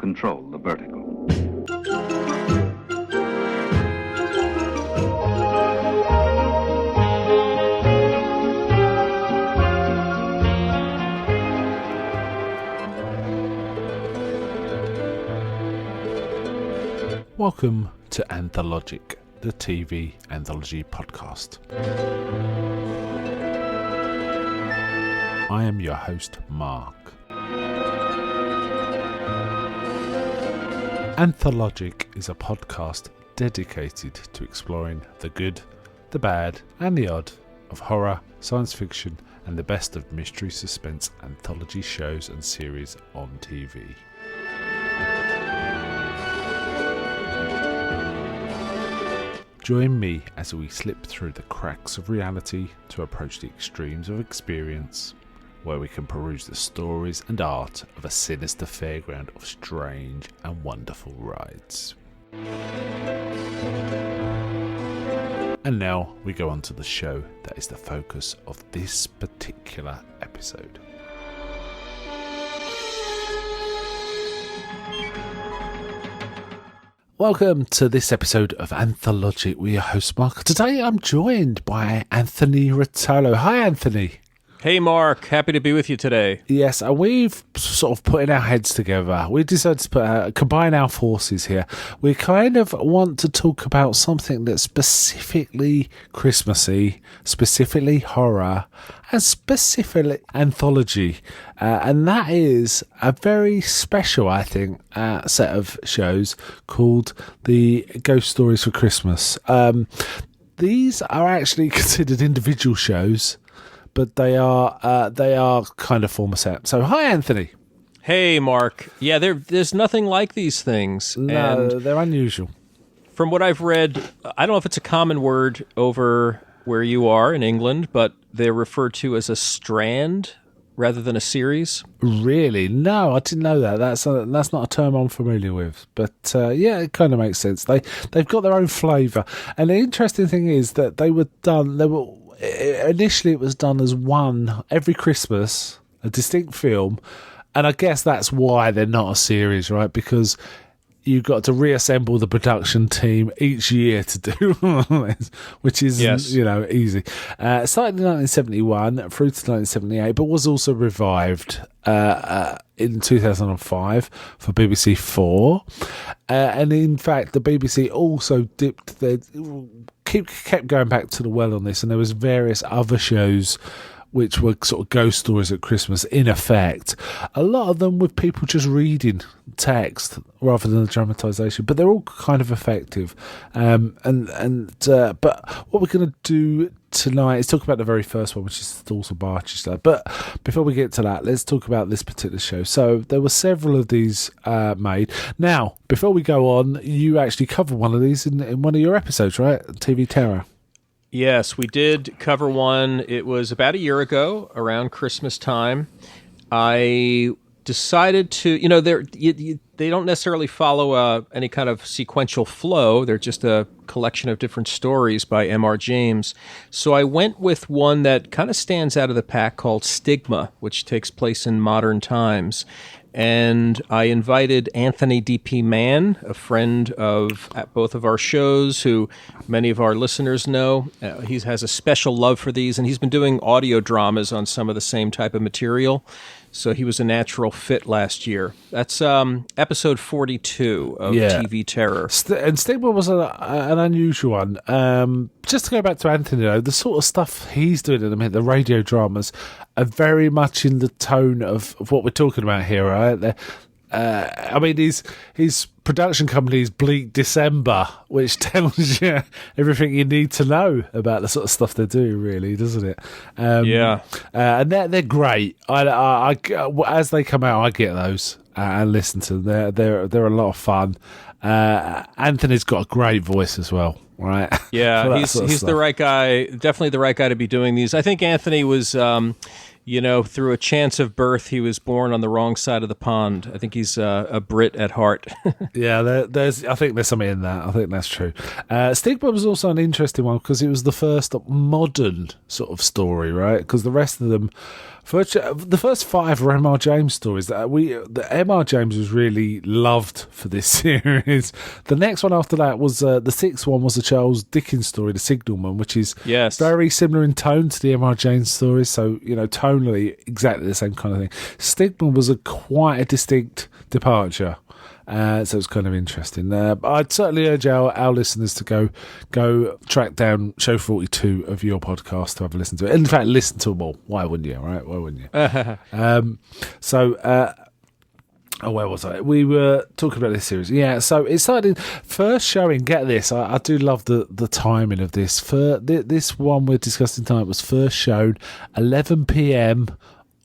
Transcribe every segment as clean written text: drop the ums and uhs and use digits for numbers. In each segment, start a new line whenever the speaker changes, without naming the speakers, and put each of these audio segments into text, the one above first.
control the vertical.
Welcome to Anthologic, the TV anthology podcast. I am your host, Mark. Anthologic is a podcast dedicated to exploring the good, the bad, and the odd of horror, science fiction, and the best of mystery suspense anthology shows and series on TV. Join me as we slip through the cracks of reality to approach the extremes of experience, where we can peruse the stories and art of a sinister fairground of strange and wonderful rides. And now we go on to the show that is the focus of this particular episode. Welcome to this episode of Anthologic. We're your host, Mark. Today I'm joined by Anthony Rotolo. Hi, Anthony.
Hey, Mark. Happy to be with you today.
Yes, and we've sort of put our heads together. We decided to combine our forces here. We kind of want to talk about something that's specifically Christmassy, specifically horror, and specifically anthology. And that is a very special, I think, set of shows called the Ghost Stories for Christmas. These are actually considered individual shows, but they are kind of form a set. So, hi, Anthony.
Hey, Mark. Yeah, there's nothing like these things.
No,
and
they're unusual.
From what I've read, I don't know if it's a common word over where you are in England, but they're referred to as a strand rather than a series.
Really? No, I didn't know that. That's not a term I'm familiar with. But yeah, it kind of makes sense. They've got their own flavour. And the interesting thing is that initially it was done as one every Christmas, a distinct film, and I guess that's why they're not a series, right? Because you've got to reassemble the production team each year to do this, which is,
yes,
easy. It started in 1971 through to 1978, but was also revived in 2005 for BBC 4. And in fact, the BBC also kept going back to the well on this, and there was various other shows which were sort of ghost stories at Christmas in effect. A lot of them with people just reading text rather than the dramatisation, but they're all kind of effective. But what we're going to do tonight is talk about the very first one, which is also Barchester. But before we get to that, let's talk about this particular show. So there were several of these made. Now, before we go on, you actually covered one of these in one of your episodes, right? TV Terror.
Yes, we did cover one. It was about a year ago, around Christmas time. I decided to, they don't necessarily follow any kind of sequential flow. They're just a collection of different stories by M.R. James. So I went with one that kind of stands out of the pack called Stigma, which takes place in modern times. And I invited Anthony D.P. Mann, a friend of both of our shows, who many of our listeners know. He has a special love for these, and he's been doing audio dramas on some of the same type of material. So he was a natural fit last year. That's episode 42 of TV Terror.
And Stigma was an unusual one. Just to go back to Anthony, though, the sort of stuff he's doing at the minute, the radio dramas, are very much in the tone of what we're talking about here, right? His production company is Bleak December, which tells you everything you need to know about the sort of stuff they do, really, doesn't it? And they're great. I as they come out, I get those and listen to them. They're a lot of fun. Anthony's got a great voice as well, right?
Yeah, he's the right guy. Definitely the right guy to be doing these. I think Anthony was. through a chance of birth, he was born on the wrong side of the pond. I think he's a Brit at heart.
Yeah, I think there's something in that. I think that's true. Stigma was also an interesting one because it was the first modern sort of story, right? Because the rest of them, the first 5 were M.R. James stories. The M.R. James was really loved for this series. The next one after that was the 6th one was a Charles Dickens story, The Signalman, which is very similar in tone to the M.R. James stories. So tonally exactly the same kind of thing. Stigma was quite a distinct departure. So it's kind of interesting. But I'd certainly urge our listeners to go track down show 42 of your podcast to have a listen to it. In fact, listen to them all. Why wouldn't you, right? Why wouldn't you? Where was I? We were talking about this series. Yeah, so it started first showing, get this, I do love the timing of this. This one we're discussing tonight was first shown 11 p.m.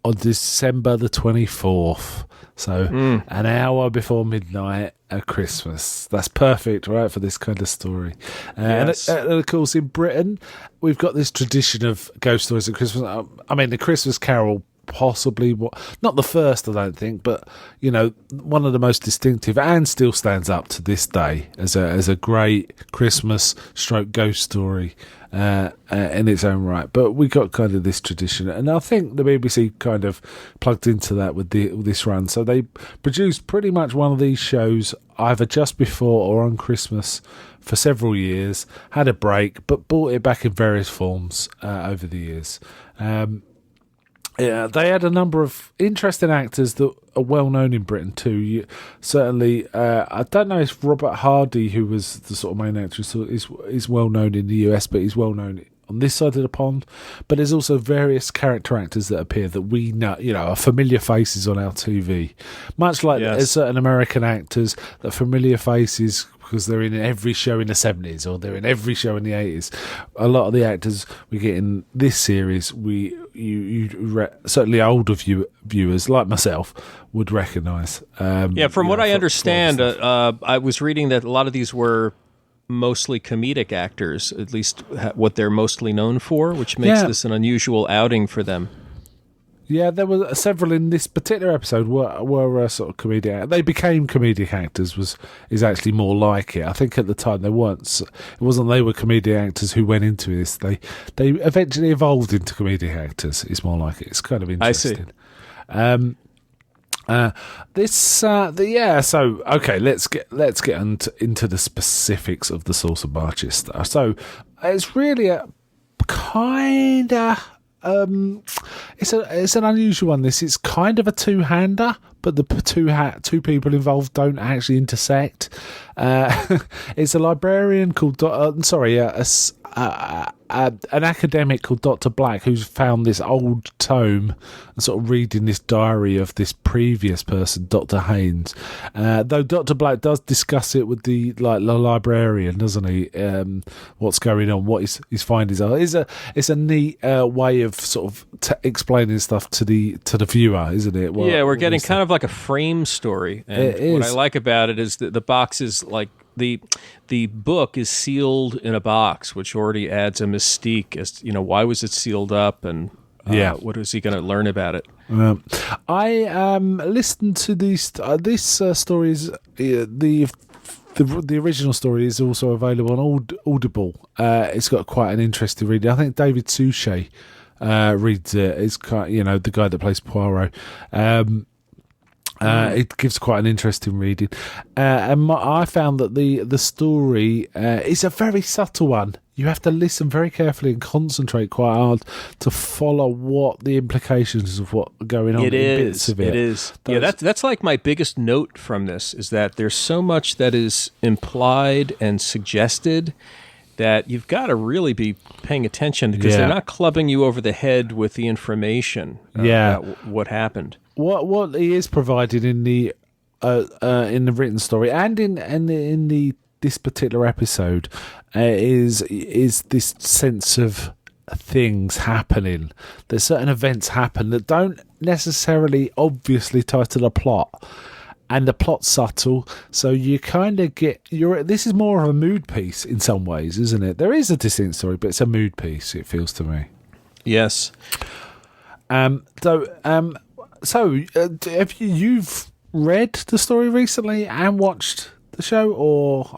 on December the 24th. So an hour before midnight at Christmas. That's perfect, right, for this kind of story.
Yes.
And of course, in Britain, we've got this tradition of ghost stories at Christmas. I mean, the Christmas Carol, possibly not the first, I don't think, but one of the most distinctive and still stands up to this day as a great Christmas stroke ghost story in its own right. But we got kind of this tradition, and I think the BBC kind of plugged into that with this run. So they produced pretty much one of these shows either just before or on Christmas for several years, had a break, but brought it back in various forms over the years. Yeah, they had a number of interesting actors that are well known in Britain too. Certainly, I don't know if Robert Hardy, who was the sort of main actor, is well known in the US, but he's well known on this side of the pond. But there's also various character actors that appear that we know, are familiar faces on our TV. Much like there's certain American actors that are familiar faces because they're in every show in the 70s or they're in every show in the 80s. A lot of the actors we get in this series, certainly older viewers like myself would recognise.
From what I understand, I was reading that a lot of these were mostly comedic actors, at least what they're mostly known for, which makes this an unusual outing for them.
Yeah, there were several in this particular episode were sort of comedic. They became comedic actors. Is actually more like it. I think at the time they weren't. It wasn't they were comedic actors who went into this. They eventually evolved into comedic actors. It's more like it. It's kind of interesting.
I see.
So okay, let's get into the specifics of the Source of Barchester. So it's really a kind of. It's an unusual one. It's kind of a two-hander, but the two people involved don't actually intersect. It's a librarian called an academic called Dr. Black who's found this old tome and sort of reading this diary of this previous person, Dr. Haynes. Though Dr. Black does discuss it with the librarian, doesn't he? What's going on, what his findings are. It's a neat way of sort of explaining stuff to the viewer, isn't it?
We're getting kind of like a frame story. And what I like about it is that the box is like the book is sealed in a box, which already adds a mystique as why was it sealed up and what is he going to learn about it?
I listened to this story is the original story is also available on Audible. It's got quite an interesting reading. I think David Suchet reads it. It's the guy that plays Poirot. It gives quite an interesting reading, and I found that the story is a very subtle one. You have to listen very carefully and concentrate quite hard to follow what the implications of what are going on. Bits of it.
It is. That's like my biggest note from this is that there's so much that is implied and suggested that you've got to really be paying attention because they're not clubbing you over the head with the information about what happened.
What he is provided in the written story and in this particular episode is this sense of things happening. There's certain events happen that don't necessarily obviously tie to the plot. And the plot's subtle, so you kind of get... This is more of a mood piece in some ways, isn't it? There is a distinct story, but it's a mood piece, it feels to me.
Yes.
Have you've read the story recently and watched the show, or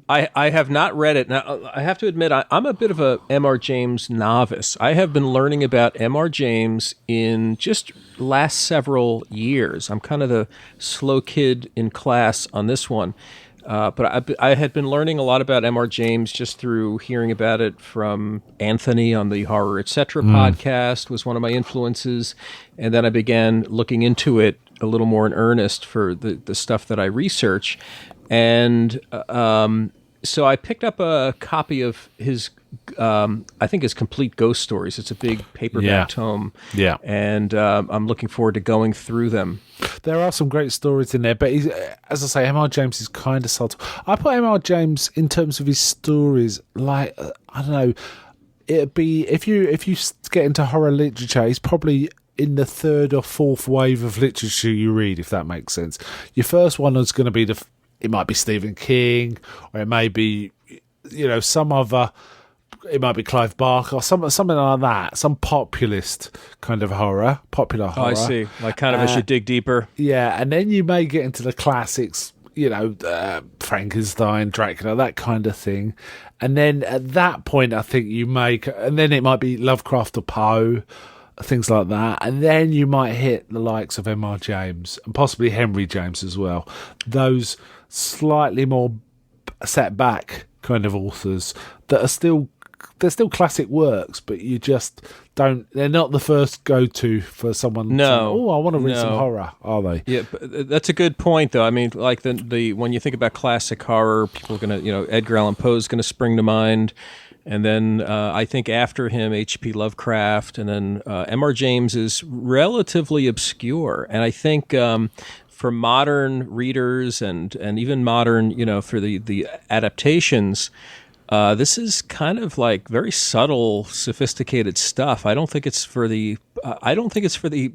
I have not read it. Now, I have to admit, I'm a bit of a M.R. James novice. I have been learning about M.R. James in just last several years. I'm kind of the slow kid in class on this one. But I had been learning a lot about M.R. James just through hearing about it from Anthony on the Horror Etc. podcast was one of my influences. And then I began looking into it a little more in earnest for the stuff that I research. And so I picked up a copy of his, I think his Complete Ghost Stories. It's a big paperback tome.
Yeah.
And I'm looking forward to going through them.
There are some great stories in there, but he's, as I say, M.R. James is kind of subtle. I put M.R. James in terms of his stories, like, I don't know, it'd be, if you get into horror literature, he's probably in the third or fourth wave of literature you read, if that makes sense. Your first one is going to be it might be Stephen King, or it may be, some other, it might be Clive Barker, or something like that, some popular horror.
Oh, I see. Like kind of as you dig deeper.
Yeah, and then you may get into the classics, Frankenstein, Dracula, that kind of thing. And then at that point, I think and then it might be Lovecraft or Poe, things like that. And then you might hit the likes of M.R. James and possibly Henry James as well. Those slightly more set back kind of authors that are they're still classic works, but you just they're not the first go-to for someone.
No.
I want to read some horror, are they?
Yeah, but that's a good point, though. I mean, like the when you think about classic horror, people are going to, Edgar Allan Poe is going to spring to mind. And then I think after him, H.P. Lovecraft, and then M.R. James is relatively obscure. And I think for modern readers and even modern, for the adaptations, this is kind of like very subtle, sophisticated stuff. I don't think it's for the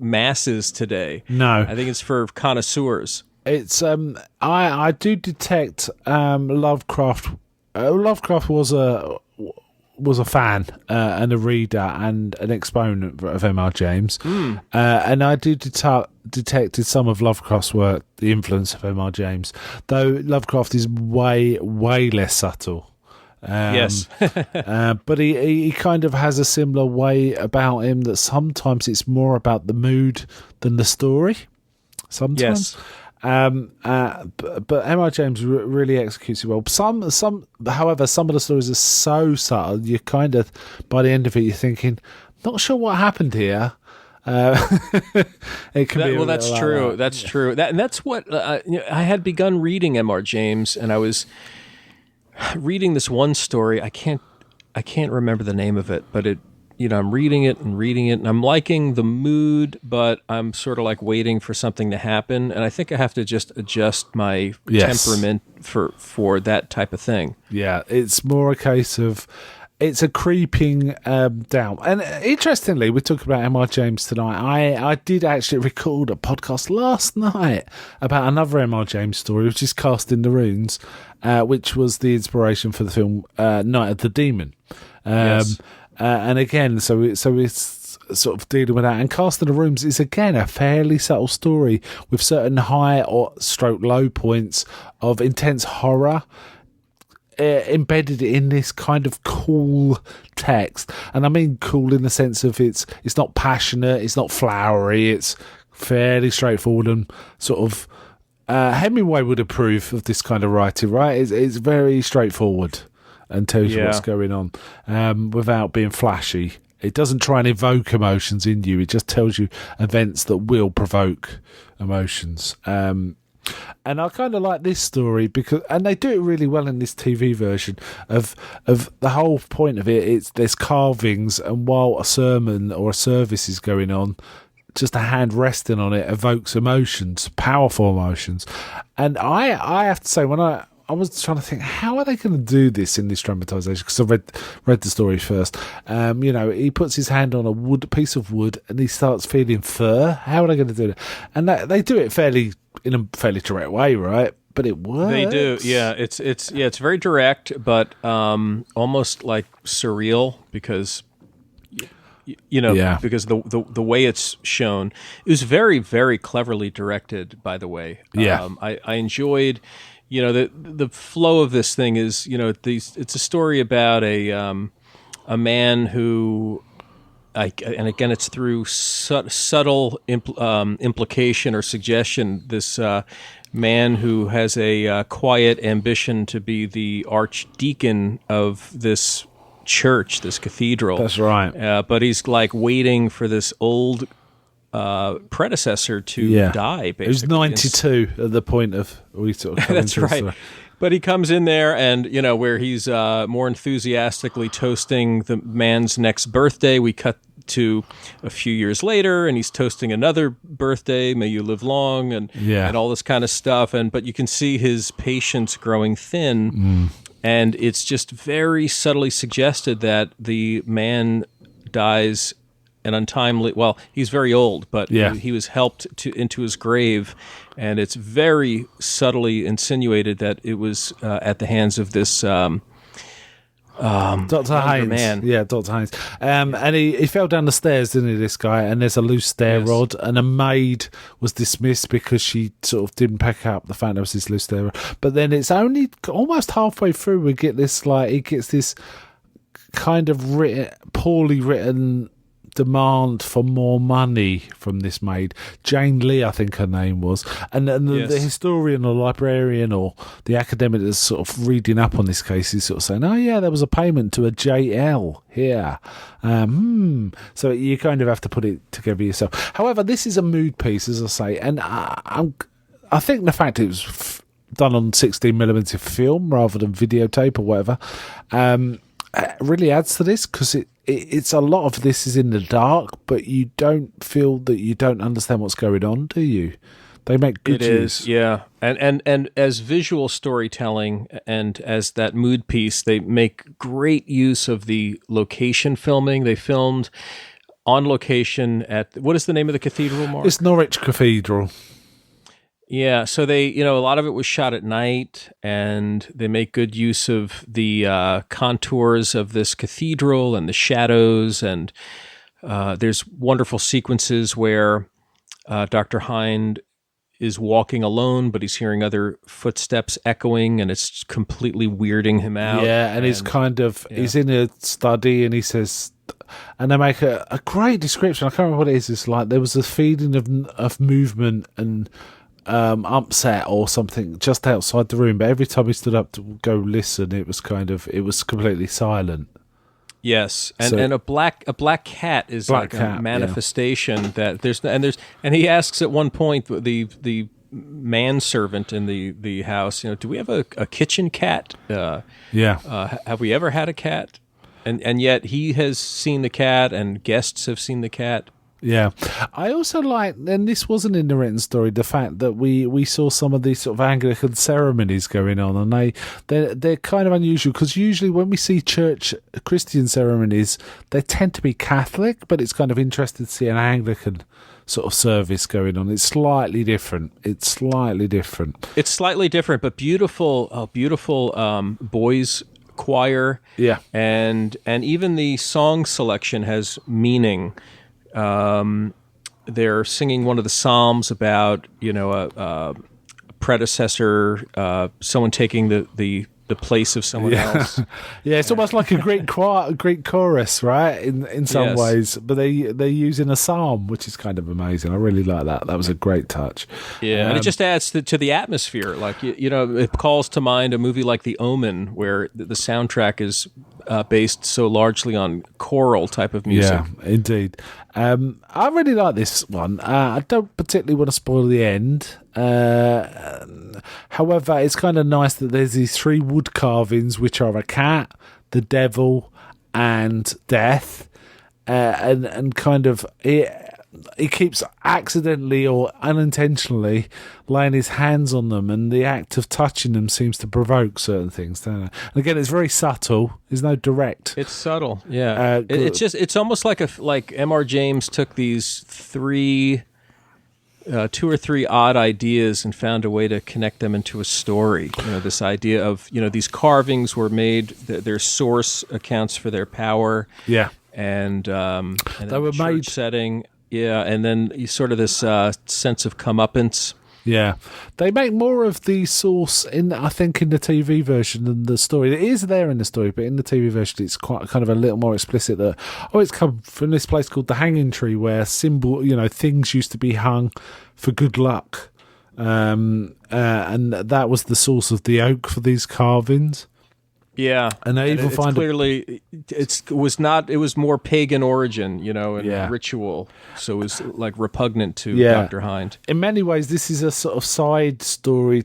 masses today.
No,
I think it's for connoisseurs.
It's I do detect Lovecraft. Lovecraft was a fan and a reader and an exponent of M.R. James, and I do detected some of Lovecraft's work, the influence of M.R. James, though Lovecraft is way less subtle.
Yes.
But he kind of has a similar way about him that sometimes it's more about the mood than the story. Sometimes.
Yes.
But M.R. James really executes it well. However, some of the stories are so subtle, you kind of, by the end of it, you're thinking, not sure what happened here. It can be
that's true. Like that's true. That's what I had begun reading M.R. James, and I was reading this one story. I can't remember the name of it, but I'm reading it, and I'm liking the mood, but I'm sort of like waiting for something to happen, and I think I have to just adjust my temperament for that type of thing.
Yeah, it's more a case of it's a creeping down. And interestingly, we're talking about M.R. James tonight. I did actually record a podcast last night about another M.R. James story, which is Cast in the Runes, which was the inspiration for the film Night of the Demon.
Yes.
And again, so it's sort of dealing with that. And Cast in the Rooms is again a fairly subtle story with certain high or stroke low points of intense horror embedded in this kind of cool text. And I mean cool in the sense of it's not passionate, it's not flowery, it's fairly straightforward and sort of Hemingway would approve of this kind of writing, right? It's very straightforward and tells you what's going on without being flashy. It doesn't try and evoke emotions in you. It just tells you events that will provoke emotions. And I kind of like this story and they do it really well in this TV version of the whole point of it. There's carvings, and while a sermon or a service is going on, just a hand resting on it evokes emotions, powerful emotions. And I have to say, when I was trying to think, how are they going to do this in this dramatization? Because I read the story first. He puts his hand on a piece of wood and he starts feeling fur. How are they going to do it? And they do it in a fairly direct way, right? But it works.
They do, yeah. It's very direct, but almost like surreal because
Yeah.
because the way it's shown, it was very, very cleverly directed, by the way.
Yeah.
I enjoyed, the flow of this thing is, it's a story about a man who, and again, it's through subtle implication or suggestion, this man who has a quiet ambition to be the archdeacon of this church, this cathedral.
That's right.
But he's like waiting for this old predecessor to die, basically.
He was 92 at the point of we sort of
That's right. But he comes in there and, where he's more enthusiastically toasting the man's next birthday. We cut to a few years later and he's toasting another birthday, may you live long, and all this kind of stuff. But you can see his patience growing thin. And it's just very subtly suggested that the man dies an untimely. Well, he's very old, but he was helped into his grave, and it's very subtly insinuated that it was at the hands of this
Dr. Haynes.
Man.
Yeah, Dr. Haynes. And he fell down the stairs, didn't he, this guy? And there's a loose stair rod, and a maid was dismissed because she sort of didn't pick up the fact there was this loose stair rod. But then it's only almost halfway through we get this, he gets this kind of poorly written demand for more money from this maid, Jane Lee, I think her name was, and the historian or librarian or the academic that's sort of reading up on this case is sort of saying, oh yeah, there was a payment to a JL here. So you kind of have to put it together yourself. However, this is a mood piece, as I say, and I think the fact it was done on 16mm film rather than videotape or whatever really adds to this, because it's a lot of this is in the dark, but you don't feel that you don't understand what's going on, do you? They make good use.
It is, yeah. And as visual storytelling and as that mood piece, they make great use of the location filming. They filmed on location at, what is the name of the cathedral, Mark?
It's Norwich Cathedral.
Yeah, so they, a lot of it was shot at night, and they make good use of the contours of this cathedral and the shadows, and there's wonderful sequences where Dr. Hind is walking alone, but he's hearing other footsteps echoing, and it's completely weirding him out.
Yeah, and he's kind of, he's in a study, and he says, and they make a great description. I can't remember what it is. It's like there was a feeling of movement and upset or something just outside the room, but every time he stood up to go listen, it was completely silent.
Yes, and a black cat is like a manifestation that there's and he asks at one point the manservant in the house, do we have a kitchen cat? Have we ever had a cat? And yet he has seen the cat, and guests have seen the cat.
Yeah, I also like, and this wasn't in the written story, the fact that we saw some of these sort of Anglican ceremonies going on, and they're kind of unusual, because usually when we see church Christian ceremonies, they tend to be Catholic, but it's kind of interesting to see an Anglican sort of service going on. It's slightly different, but beautiful, boys choir. Yeah, and even the song selection has meaning. They're singing one of the psalms about a predecessor, someone taking the place of someone else. Yeah, it's almost like a Greek chorus, right? In some ways, but they're using a psalm, which is kind of amazing. I really like that. That was a great touch.
Yeah, and it just adds to the atmosphere. Like it calls to mind a movie like The Omen, where the soundtrack is based so largely on choral type of music.
Yeah, indeed. I really like this one. I don't particularly want to spoil the end. However, it's kind of nice that there's these 3 wood carvings, which are a cat, the devil, and death, and kind of he keeps accidentally or unintentionally laying his hands on them, and the act of touching them seems to provoke certain things, don't it? And again, it's very subtle. There's no direct.
It's subtle, yeah. It's almost like M.R. James took these 2 or 3 odd ideas and found a way to connect them into a story. This idea of these carvings were made. Their source accounts for their power.
Yeah.
and
They
then
were
the church
made.
setting. Yeah, and then you sort of this sense of comeuppance.
Yeah, they make more of the source I think, in the TV version than the story. It is there in the story, but in the TV version, it's quite kind of a little more explicit that it's come from this place called the Hanging Tree, where things used to be hung for good luck, and that was the source of the oak for these carvings.
Yeah,
And they even
it's
find
clearly it was more pagan origin, and
Yeah.
ritual, so it was like repugnant to
Yeah.
Dr. Hind.
in many ways, this is a sort of side story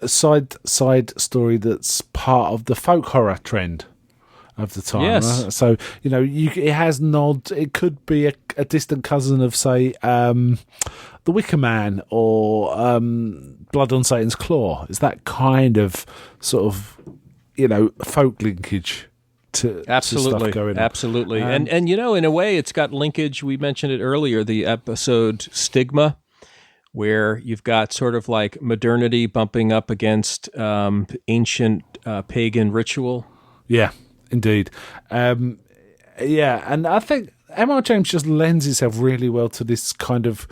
side story that's part of the folk horror trend of the time.
Yes.
Right? So it has nods. It could be a distant cousin of, say, The Wicker Man or Blood on Satan's Claw. It's that kind of sort of folk linkage to
Absolutely,
stuff going on.
absolutely, and in a way, it's got linkage. We mentioned it earlier, the episode Stigma, where you've got sort of like modernity bumping up against ancient pagan ritual.
Yeah, indeed. Yeah, and I think M.R. James just lends itself really well to these kind of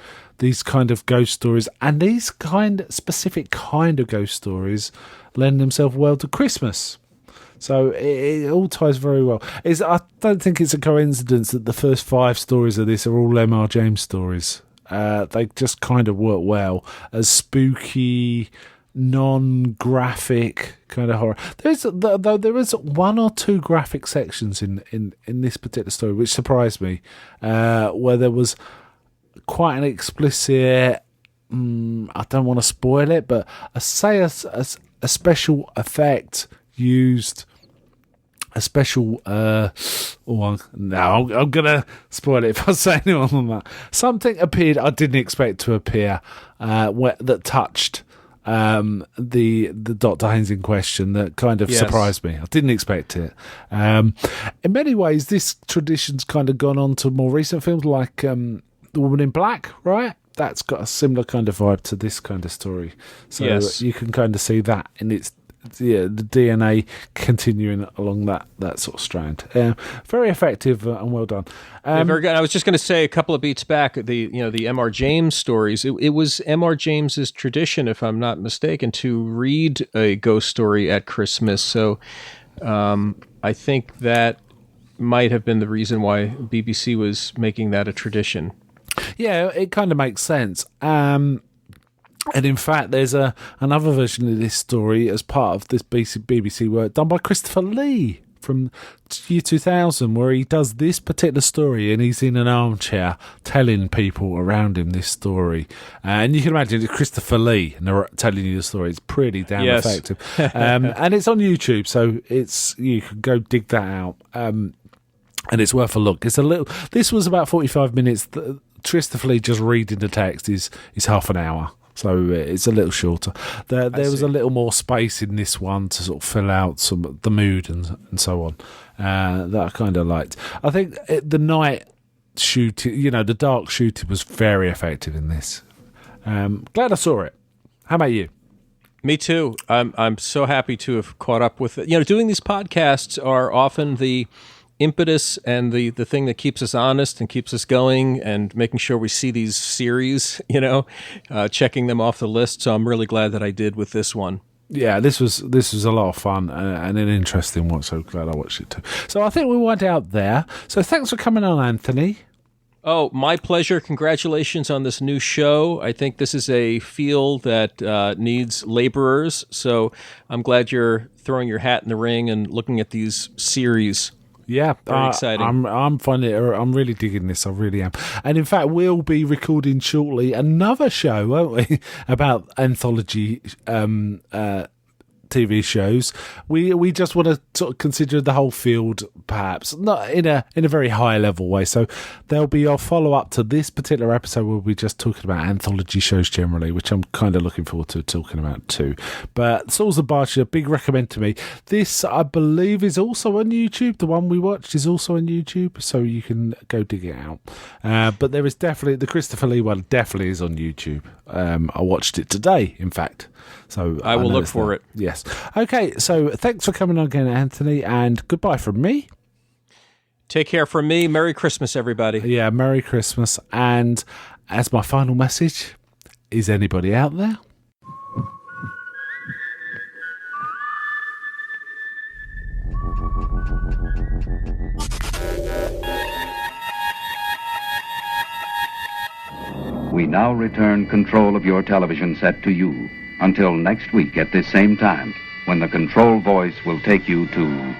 ghost stories, and these specific kind of ghost stories lend themselves well to Christmas. So it all ties very well. I don't think it's a coincidence that the first 5 stories of this are all M.R. James stories. They just kind of work well as spooky, non-graphic kind of horror. There is 1 or 2 graphic sections in this particular story, which surprised me, where there was quite an explicit. I don't want to spoil it, but I say a special effect used. A special. I'm gonna spoil it if I say anyone on that. Something appeared I didn't expect to appear, that touched the Dr. Haynes in question, that kind of surprised me. I didn't expect it. In many ways, this tradition's kind of gone on to more recent films like The Woman in Black, right? That's got a similar kind of vibe to this kind of story. So you can kind of see that in the DNA continuing along that sort of strand. Very effective and well done.
Very good. I was just going to say, a couple of beats back, the M.R. James stories. It was M.R. James's tradition, if I'm not mistaken, to read a ghost story at Christmas. So I think that might have been the reason why BBC was making that a tradition.
Yeah, it kind of makes sense. And in fact, there's another version of this story as part of this BBC work done by Christopher Lee from year 2000, where he does this particular story and he's in an armchair telling people around him this story. And you can imagine it's Christopher Lee telling you the story. It's pretty damn effective. And it's on YouTube, so you can go dig that out. And it's worth a look. This was about 45 minutes. Christopher Lee just reading the text is half an hour. So it's a little shorter. There was a little more space in this one to sort of fill out some of the mood and so on, that I kind of liked. I think the night shooting, the dark shooting was very effective in this. Glad I saw it. How about you?
Me too. I'm so happy to have caught up with it. Doing these podcasts are often the impetus and the thing that keeps us honest and keeps us going and making sure we see these series, checking them off the list. So I'm really glad that I did with this one.
Yeah, this was a lot of fun and an interesting one. So glad I watched it too. So I think we went out there. So thanks for coming on, Anthony.
Oh, my pleasure. Congratulations on this new show. I think this is a field that needs laborers. So I'm glad you're throwing your hat in the ring and looking at these series.
Yeah,
very exciting.
I'm finding it. I'm really digging this. I really am. And in fact, we'll be recording shortly another show, won't we, about anthology TV shows. We just want to sort of consider the whole field, perhaps not in a very high level way. So there'll be our follow up to this particular episode where we're just talking about anthology shows generally, which I'm kind of looking forward to talking about too. But Souls of Barchester, big recommend to me. This, I believe, is also on YouTube. The one we watched is also on YouTube, so you can go dig it out. But there is definitely the Christopher Lee one. Definitely is on YouTube. I watched it today, in fact. So
I will look for it.
Yes. Okay, so thanks for coming on again, Anthony, and goodbye from me.
Take care from me. Merry Christmas, everybody.
Yeah, Merry Christmas. And as my final message, is anybody out there?
We now return control of your television set to you until next week at this same time, when the control voice will take you to